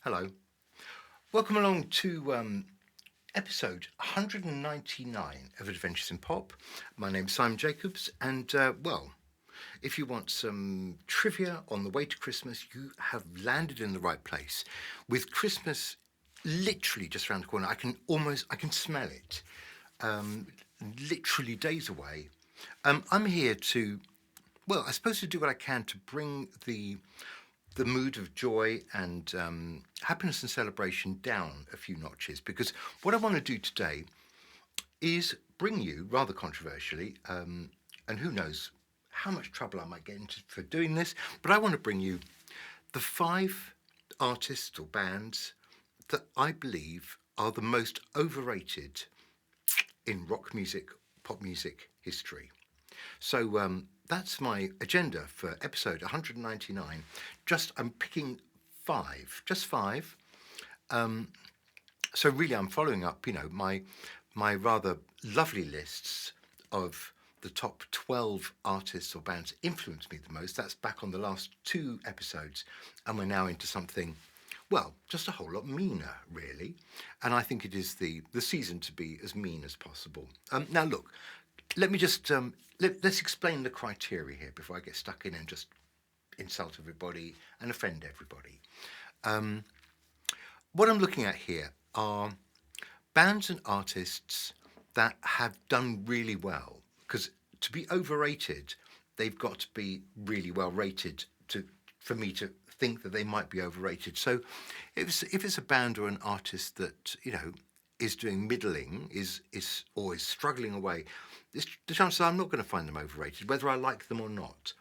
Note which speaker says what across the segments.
Speaker 1: Hello. Welcome along to episode 199 of Adventures in Pop. My name's Simon Jacobs, and if you want some trivia on the way to Christmas, you have landed in the right place. With Christmas literally just around the corner, I can smell it. Um, Literally days away. I'm here to, I suppose to do what I can to bring the mood of joy and happiness and celebration down a few notches, because what I want to do today is bring you, rather controversially, and who knows how much trouble I might get into for doing this, but I want to bring you the five artists or bands that I believe are the most overrated in rock music, pop music history. So that's my agenda for episode 199. I'm picking five, just five. So really, I'm following up, my rather lovely lists of the top 12 artists or bands that influenced me the most. That's back on the last two episodes, and we're now into something, just a whole lot meaner, really. And I think it is the season to be as mean as possible. Now, look, let me just let's explain the criteria here before I get stuck in and just insult everybody and offend everybody. What I'm looking at here are bands and artists that have done really well. Because to be overrated, they've got to be really well rated for me to think that they might be overrated. So if it's a band or an artist that is doing middling, is always struggling away, the chances are I'm not going to find them overrated, whether I like them or not.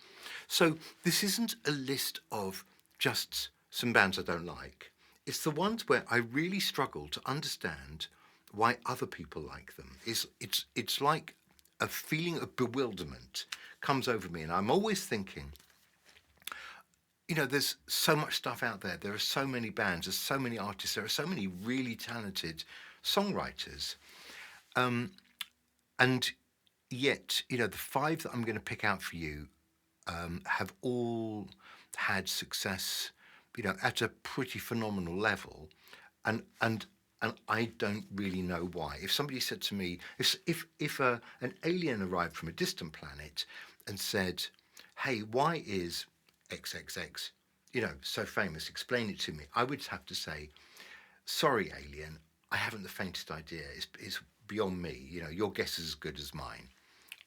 Speaker 1: So this isn't a list of just some bands I don't like. It's the ones where I really struggle to understand why other people like them. It's like a feeling of bewilderment comes over me, and I'm always thinking, there's so much stuff out there. There are so many bands, there's so many artists, there are so many really talented songwriters. And yet, the five that I'm going to pick out for you have all had success, at a pretty phenomenal level, and I don't really know why. If somebody said to me, if an alien arrived from a distant planet and said, "Hey, why is XXX, so famous? Explain it to me," I would have to say, "Sorry, alien, I haven't the faintest idea. It's beyond me. Your guess is as good as mine.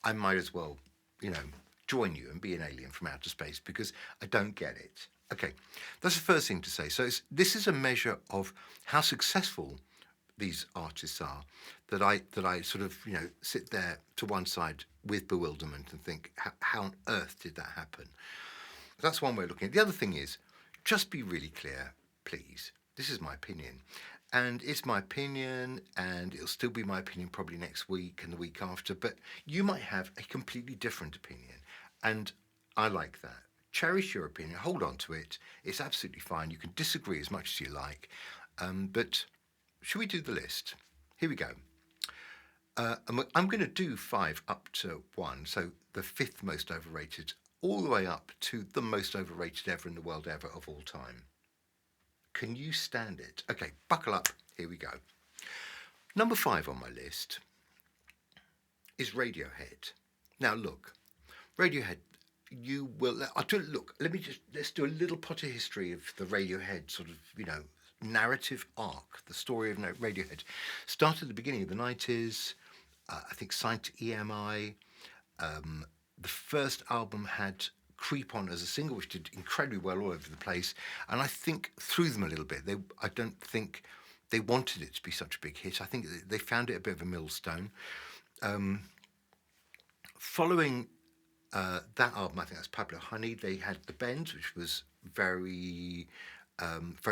Speaker 1: I might as well, you know, join you and be an alien from outer space because I don't get it." Okay, that's the first thing to say. So this is a measure of how successful these artists are, that I sort of sit there to one side with bewilderment and think, how on earth did that happen? That's one way of looking at it. The other thing is, just be really clear, please. This is my opinion. And it's my opinion, and it'll still be my opinion probably next week and the week after, but you might have a completely different opinion. And I like that. Cherish your opinion, hold on to it. It's absolutely fine. You can disagree as much as you like. But should we do the list? Here we go. I'm going to do five up to one, so the fifth most overrated, all the way up to the most overrated ever in the world ever of all time. Can you stand it? Okay, buckle up. Here we go. Number five on my list is Radiohead. Now, look, Radiohead, you will. Look, let's do a little Potter history of the Radiohead sort of, narrative arc. The story of Radiohead started at the beginning of the 90s. I think signed to EMI. The first album had Creep On as a single, which did incredibly well all over the place. And I think threw them a little bit. I don't think they wanted it to be such a big hit. I think they found it a bit of a millstone. Following that album, I think that's Pablo Honey, they had The Bend, which was very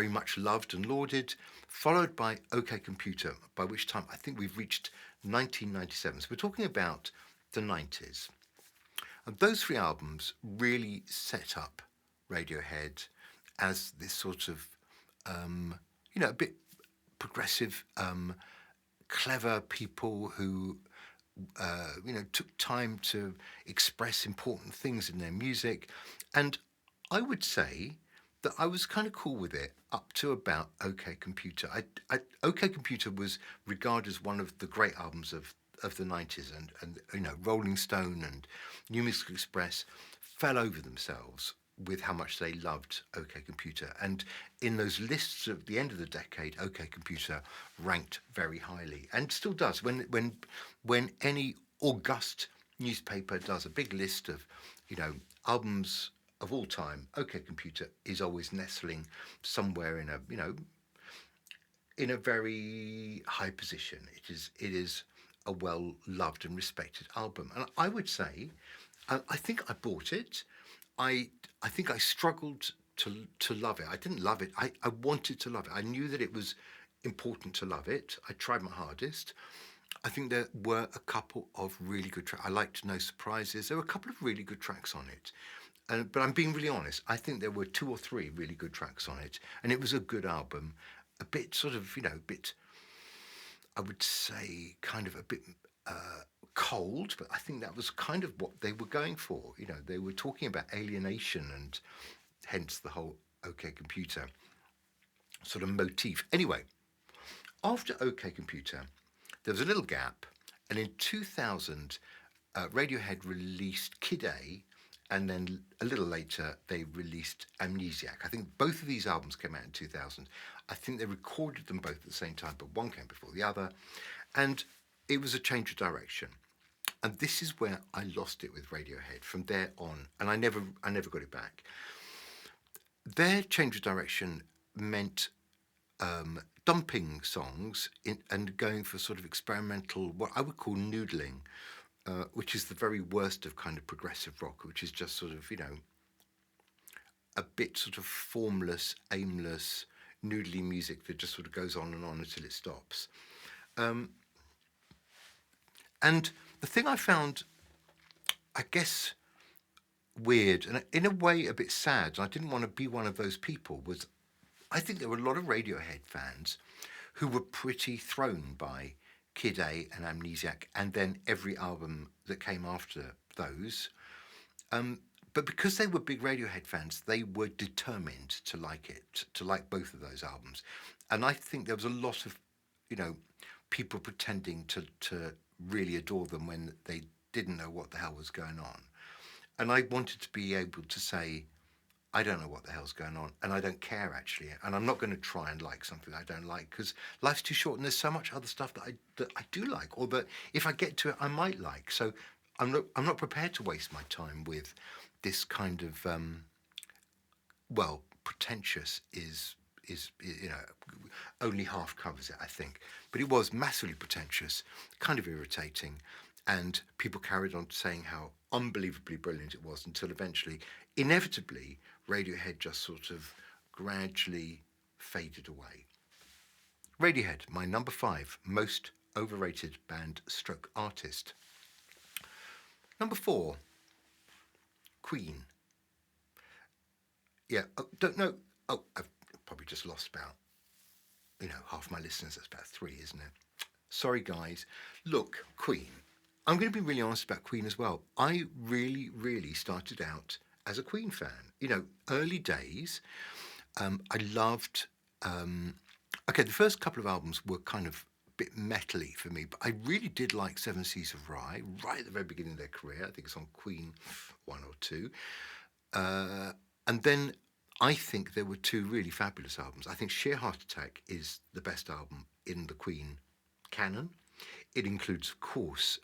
Speaker 1: much loved and lauded, followed by OK Computer, by which time I think we've reached 1997. So we're talking about the 90s. And those three albums really set up Radiohead as this sort of, a bit progressive, clever people who, took time to express important things in their music. And I would say that I was kind of cool with it up to about OK Computer. OK Computer was regarded as one of the great albums of the 90s, and you know, Rolling Stone and New Musical Express fell over themselves with how much they loved OK Computer. And in those lists at the end of the decade, OK Computer ranked very highly and still does. When any august newspaper does a big list of, you know, albums of all time, OK Computer is always nestling somewhere in a, you know, in a very high position. It is a well loved and respected album, and I would say, I think I bought it. I think I struggled to love it. I didn't love it. I wanted to love it. I knew that it was important to love it. I tried my hardest. I think there were a couple of really good tracks. I liked No Surprises. There were a couple of really good tracks on it. But I'm being really honest. I think there were two or three really good tracks on it, and it was a good album. A bit sort of, you know, a bit, I would say, kind of a bit cold, but I think that was kind of what they were going for. You know, they were talking about alienation and hence the whole OK Computer sort of motif. Anyway, after OK Computer, there was a little gap, and in 2000, Radiohead released Kid A, and then a little later they released Amnesiac. I think both of these albums came out in 2000. I think they recorded them both at the same time, but one came before the other, and it was a change of direction. And this is where I lost it with Radiohead from there on, and I never got it back. Their change of direction meant dumping songs and going for sort of experimental, what I would call noodling, which is the very worst of kind of progressive rock, which is just sort of, you know, a bit sort of formless, aimless, noodly music that just sort of goes on and on until it stops. And the thing I found, I guess, weird and in a way a bit sad, and I didn't want to be one of those people, was I think there were a lot of Radiohead fans who were pretty thrown by Kid A and Amnesiac and then every album that came after those. But because they were big Radiohead fans, they were determined to like it, to like both of those albums. And I think there was a lot of, you know, people pretending to really adore them when they didn't know what the hell was going on. And I wanted to be able to say, I don't know what the hell's going on, and I don't care actually, and I'm not going to try and like something I don't like because life's too short, and there's so much other stuff that I do like, or that if I get to it, I might like. So I'm not prepared to waste my time with this kind of well, pretentious is you know, only half covers it, I think, but it was massively pretentious, kind of irritating, and people carried on saying how unbelievably brilliant it was until eventually, inevitably, Radiohead just sort of gradually faded away. Radiohead, my number 5 most overrated band stroke artist. Number 4, Queen. Yeah, don't know. Oh, I've probably just lost about, you know, half my listeners. That's about 3, isn't it? Sorry, guys. Look, Queen. I'm going to be really honest about Queen as well. I really, really started out as a Queen fan. You know, early days, I loved. Okay, the first couple of albums were kind of a bit metally for me, but I really did like Seven Seas of Rye right at the very beginning of their career. I think it's on Queen 1 or 2. And then I think there were 2 really fabulous albums. I think Sheer Heart Attack is the best album in the Queen canon. It includes, of course,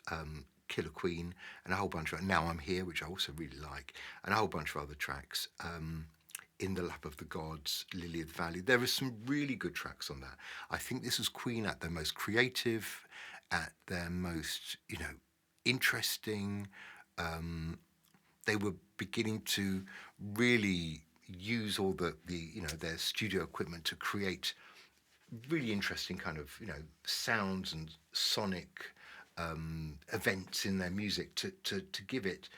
Speaker 1: Killer Queen and a whole bunch of Now I'm Here, which I also really like, and a whole bunch of other tracks. In the Lap of the Gods, Lily of the Valley. There are some really good tracks on that. I think this was Queen at their most creative, at their most, you know, interesting. They were beginning to really use all the you know, their studio equipment to create really interesting kind of, you know, sounds and sonic events in their music to give it,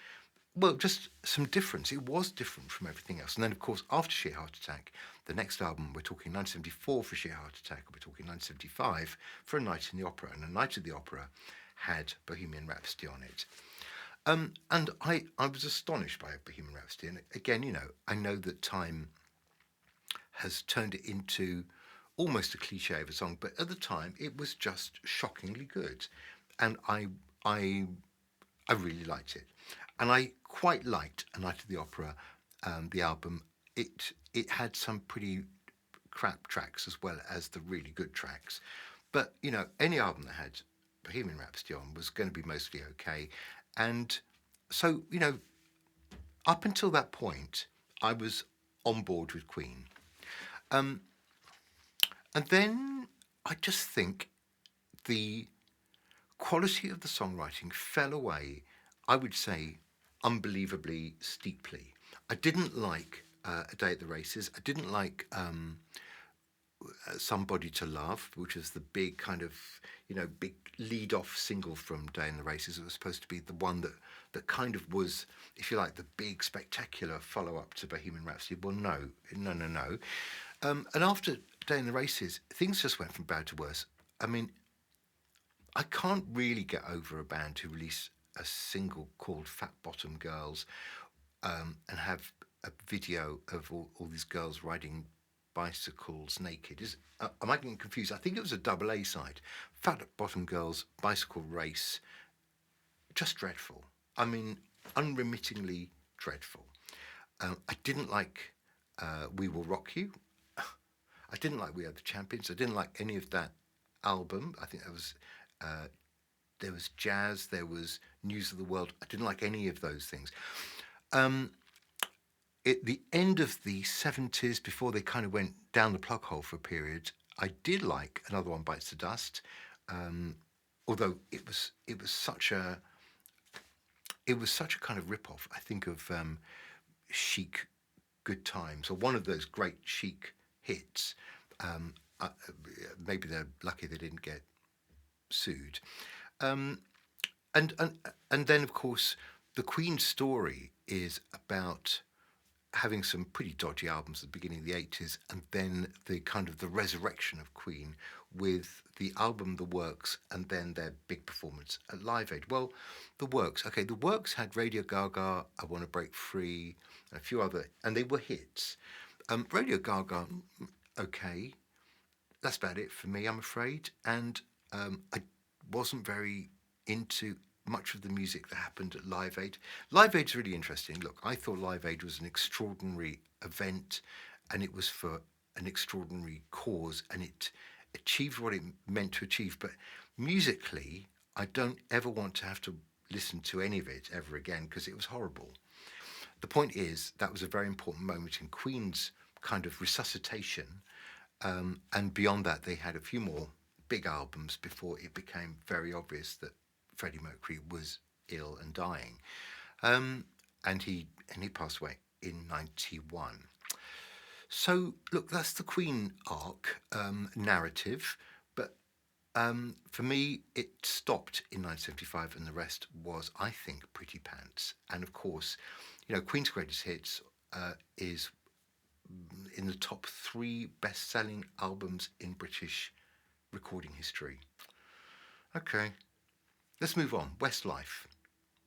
Speaker 1: well, just some difference. It was different from everything else. And then, of course, after Sheer Heart Attack, the next album, we're talking 1974 for Sheer Heart Attack, we're talking 1975 for A Night in the Opera. And A Night at the Opera had Bohemian Rhapsody on it. And I was astonished by Bohemian Rhapsody. And again, you know, I know that time has turned it into almost a cliche of a song, but at the time it was just shockingly good, and I I really liked it, and I quite liked A Night of the Opera, the album. It had some pretty crap tracks as well as the really good tracks, but any album that had Bohemian Rhapsody on was going to be mostly okay, and so up until that point I was on board with Queen, um, and then I just think the quality of the songwriting fell away, I would say, unbelievably steeply. I didn't like A Day at the Races. I didn't like Somebody to Love, which is the big kind of, big lead off single from Day in the Races. It was supposed to be the one that kind of was, if you like, the big spectacular follow up to Bohemian Rhapsody. Well, no, no, no, no. And after Day in the Races, things just went from bad to worse. I mean, I can't really get over a band who release a single called Fat Bottom Girls, and have a video of all these girls riding bicycles naked. Am I getting confused? I think it was a double A side. Fat Bottom Girls Bicycle Race. Just dreadful. I mean, unremittingly dreadful. I didn't like We Will Rock You. I didn't like We Are the Champions. I didn't like any of that album. I think uh, there was jazz, there was News of the World. I didn't like any of those things. Um, at the end of the 70s, before they kind of went down the plug hole for a period, I did like Another One Bites the Dust, although it was such a kind of rip-off, I think, of Chic Good Times, or one of those great Chic hits. Um, uh, Maybe they're lucky they didn't get sued. Um, and, and and then of course the Queen story is about having some pretty dodgy albums at the beginning of the 80s, and then the kind of the resurrection of Queen with the album The Works, and then their big performance at Live Aid. Well, The Works, okay, The Works had Radio Gaga, I Want to Break Free, and a few other, and they were hits. Radio Gaga, okay, that's about it for me, I'm afraid. And I wasn't very into much of the music that happened at Live Aid. Live Aid's really interesting. Look, I thought Live Aid was an extraordinary event, and it was for an extraordinary cause, and it achieved what it meant to achieve. But musically, I don't ever want to have to listen to any of it ever again because it was horrible. The point is, that was a very important moment in Queen's kind of resuscitation, and beyond that, they had a few more big albums before it became very obvious that Freddie Mercury was ill and dying. And he passed away in '91. So look, that's the Queen arc narrative, but for me, it stopped in 1975, and the rest was, I think, pretty pants. And of course, Queen's Greatest Hits is in the top 3 best-selling albums in British recording history. Okay, let's move on. Westlife,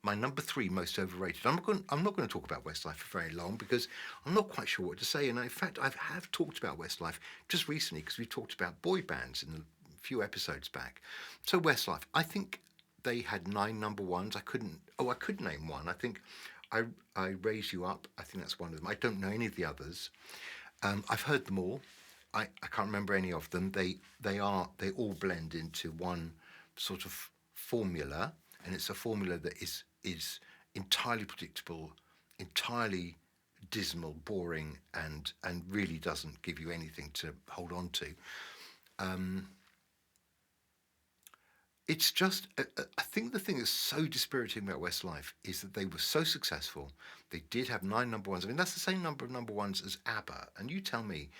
Speaker 1: my number 3 most overrated. I'm not going to talk about Westlife for very long because I'm not quite sure what to say. And in fact, I have talked about Westlife just recently because we talked about boy bands in a few episodes back. So Westlife, I think they had 9 number ones. I could name one. I think I Raise You Up. I think that's one of them. I don't know any of the others. I've heard them all. I can't remember any of them. They all blend into one sort of formula, and it's a formula that is entirely predictable, entirely dismal, boring, and really doesn't give you anything to hold on to. It's just, I think the thing that's so dispiriting about Westlife is that they were so successful. They did have 9 number ones. I mean, that's the same number of number ones as ABBA. And you tell me,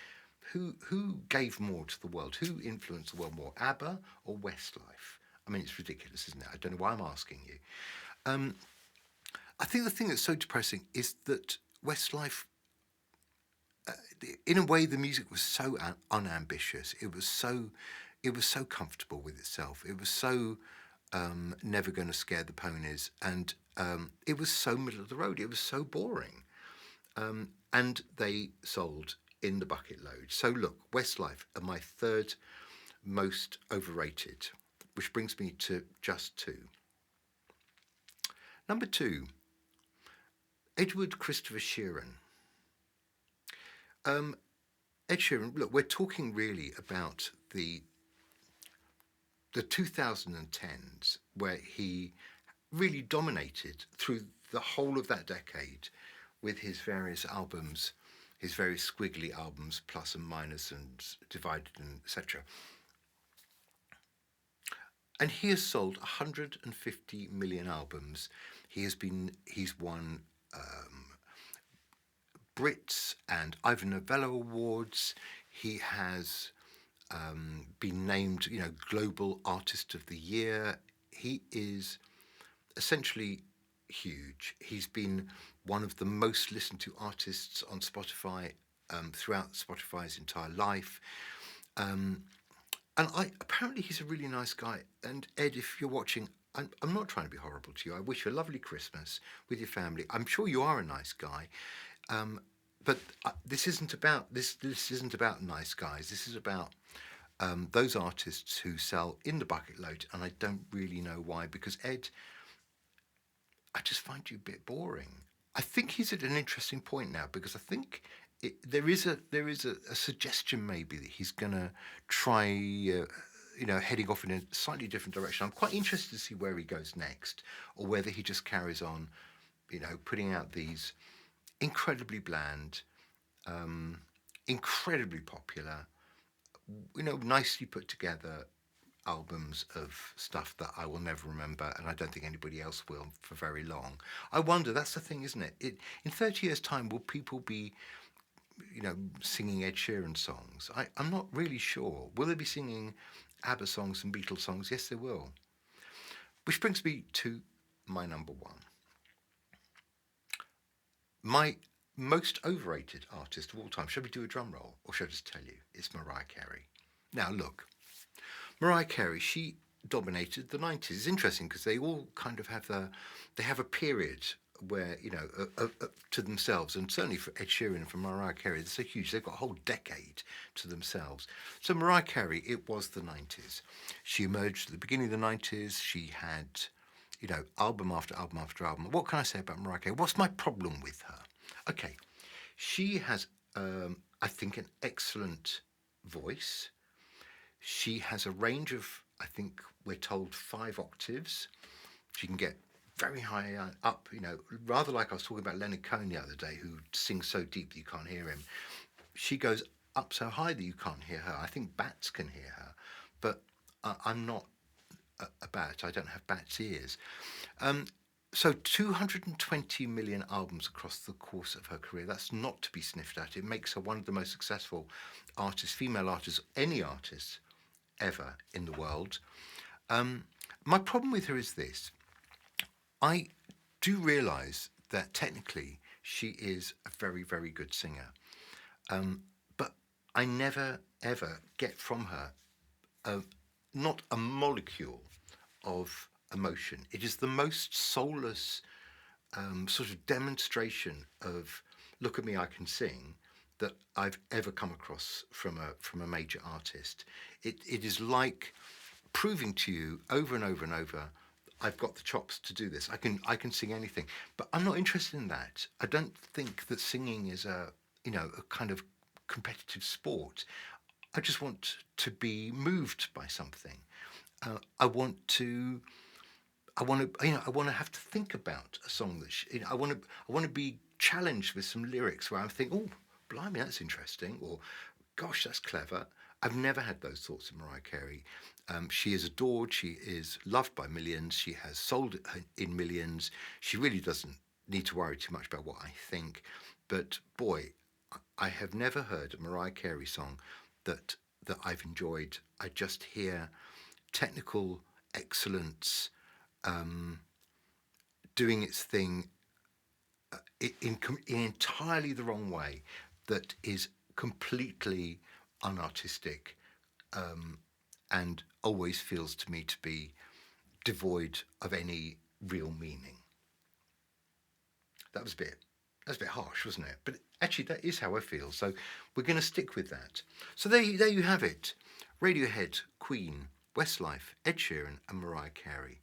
Speaker 1: who gave more to the world? Who influenced the world more, ABBA or Westlife? I mean, it's ridiculous, isn't it? I don't know why I'm asking you. I think the thing that's so depressing is that Westlife, in a way, the music was so unambitious. It was so comfortable with itself. It was so never going to scare the ponies, and it was so middle of the road. It was so boring, and they sold in the bucket load. So look, Westlife are my third most overrated, which brings me to just two. Number two, Edward Christopher Sheeran. Um, Ed Sheeran, look, we're talking really about the 2010s, where he really dominated through the whole of that decade with his various albums, his various squiggly albums, plus and minus and divided and etc. And he has sold 150 million albums. He's won Brits and Ivor Novello awards. He has been named, Global Artist of the Year. He is essentially huge. He's been one of the most listened to artists on Spotify throughout Spotify's entire life. And apparently he's a really nice guy. And Ed, if you're watching, I'm not trying to be horrible to you. I wish you a lovely Christmas with your family. I'm sure you are a nice guy. But this isn't about this. This isn't about nice guys. This is about those artists who sell in the bucket load, and I don't really know why. Because Ed, I just find you a bit boring. I think he's at an interesting point now because I think there is a suggestion maybe that he's gonna try. Heading off in a slightly different direction. I'm quite interested to see where he goes next, or whether he just carries on, putting out these incredibly bland, incredibly popular, nicely put together albums of stuff that I will never remember, and I don't think anybody else will for very long. I wonder. That's the thing, isn't it? In 30 years' time, will people be, singing Ed Sheeran songs? I'm not really sure. Will they be singing ABBA songs and Beatles songs? Yes, they will. Which brings me to my number one. My most overrated artist of all time. Shall we do a drum roll, or shall I just tell you? It's Mariah Carey. Now, look, Mariah Carey, she dominated the 90s. It's interesting because they all kind of they have a period where, to themselves, and certainly for Ed Sheeran and for Mariah Carey, they're so huge, they've got a whole decade to themselves. So Mariah Carey, it was the 90s. She emerged at the beginning of the 90s. She had, album after album after album. What can I say about Mariah Carey? What's my problem with her? Okay, she has, I think, an excellent voice. She has a range of, I think we're told, 5 octaves. She can get very high up, rather like I was talking about Leonard Cohen the other day, who sings so deep that you can't hear him. She goes up so high that you can't hear her. I think bats can hear her, but I'm not a bat. I don't have bat's ears. So 220 million albums across the course of her career. That's not to be sniffed at. It makes her one of the most successful artists, female artists, any artist ever in the world. My problem with her is this. I do realise that technically she is a very, very good singer. But I never, ever get from her not a molecule of emotion. It is the most soulless sort of demonstration of "look at me, I can sing" that I've ever come across from a major artist. It is like proving to you over and over and over, I've got the chops to do this. I can sing anything, but I'm not interested in that. I don't think that singing is a kind of competitive sport. I just want to be moved by something. I want to I want to have to think about a song that I want to be challenged with some lyrics where I'm thinking, oh, blimey, that's interesting, or gosh, that's clever. I've never had those thoughts of Mariah Carey. She is adored. She is loved by millions. She has sold in millions. She really doesn't need to worry too much about what I think. But boy, I have never heard a Mariah Carey song that I've enjoyed. I just hear technical excellence doing its thing in entirely the wrong way that is completely unartistic and always feels to me to be devoid of any real meaning. That was a bit That's a bit harsh, wasn't it? But actually, that is how I feel. So we're going to stick with that. So there you have it. Radiohead, Queen, Westlife, Ed Sheeran, and Mariah Carey.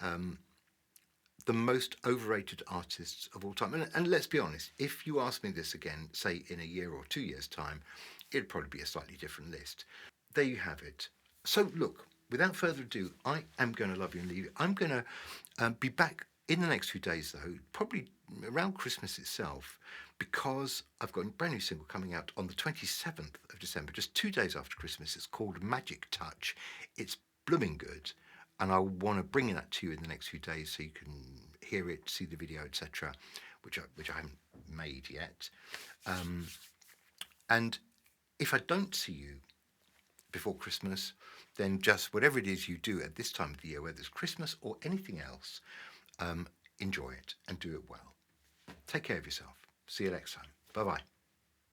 Speaker 1: The most overrated artists of all time. And let's be honest, if you ask me this again, say in a year or 2 years' time, it'd probably be a slightly different list. There you have it. So, look, without further ado, I am going to love you and leave you. I'm going to be back in the next few days, though, probably around Christmas itself, because I've got a brand new single coming out on the 27th of December, just 2 days after Christmas. It's called Magic Touch. It's blooming good, and I want to bring that to you in the next few days so you can hear it, see the video, etc., which I haven't made yet. And if I don't see you before Christmas, then just whatever it is you do at this time of the year, whether it's Christmas or anything else, enjoy it and do it well. Take care of yourself. See you next time. Bye bye.